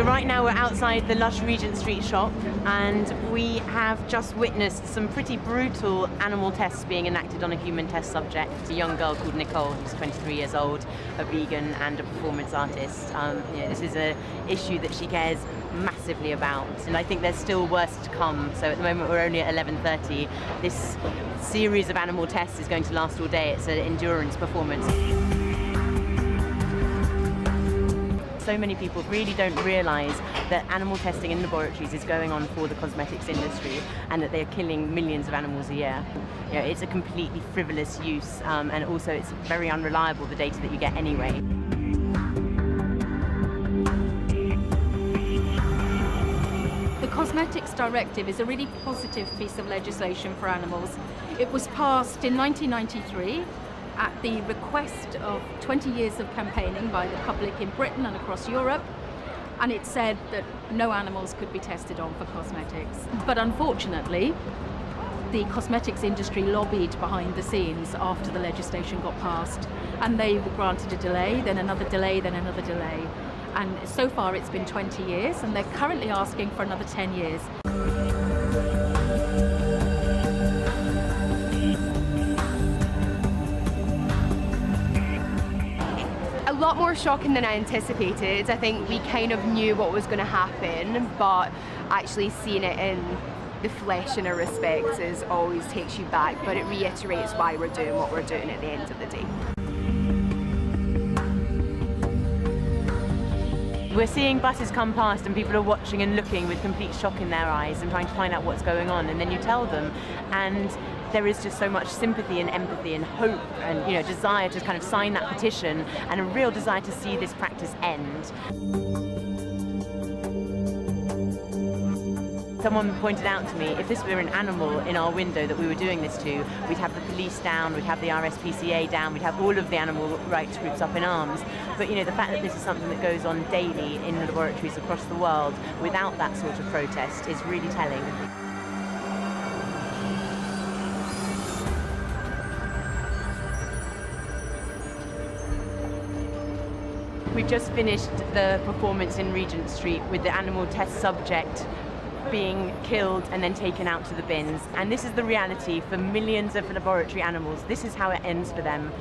So right now we're outside the lush Regent Street shop, and we have just witnessed some pretty brutal animal tests being enacted on a human test subject. It's a young girl called Nicole, who's 23 years old, a vegan and a performance artist. This is an issue that she cares massively about, and I think there's still worse to come. So at the moment we're only at 11:30. This series of animal tests is going to last all day. It's an endurance performance. So many people really don't realise that animal testing in laboratories is going on for the cosmetics industry, and that they're killing millions of animals a year. It's a completely frivolous use, and also it's very unreliable, the data that you get anyway. The Cosmetics Directive is a really positive piece of legislation for animals. It was passed in 1993 at the request of 20 years of campaigning by the public in Britain and across Europe, and it said that no animals could be tested on for cosmetics. But unfortunately, the cosmetics industry lobbied behind the scenes after the legislation got passed, and they were granted a delay, then another delay, then another delay. And so far it's been 20 years, and they're currently asking for another 10 years. A lot more shocking than I anticipated. I think we kind of knew what was going to happen, but actually seeing it in the flesh in a respect is always takes you back, but it reiterates why we're doing what we're doing at the end of the day. We're seeing buses come past and people are watching and looking with complete shock in their eyes and trying to find out what's going on, and then you tell them, and there is just so much sympathy and empathy and hope and desire to kind of sign that petition, and a real desire to see this practice end. Someone pointed out to me, if this were an animal in our window that we were doing this to, we'd have the police down, we'd have the RSPCA down, we'd have all of the animal rights groups up in arms. But the fact that this is something that goes on daily in laboratories across the world without that sort of protest is really telling. We've just finished the performance in Regent Street with the animal test subject being killed and then taken out to the bins. And this is the reality for millions of laboratory animals. This is how it ends for them.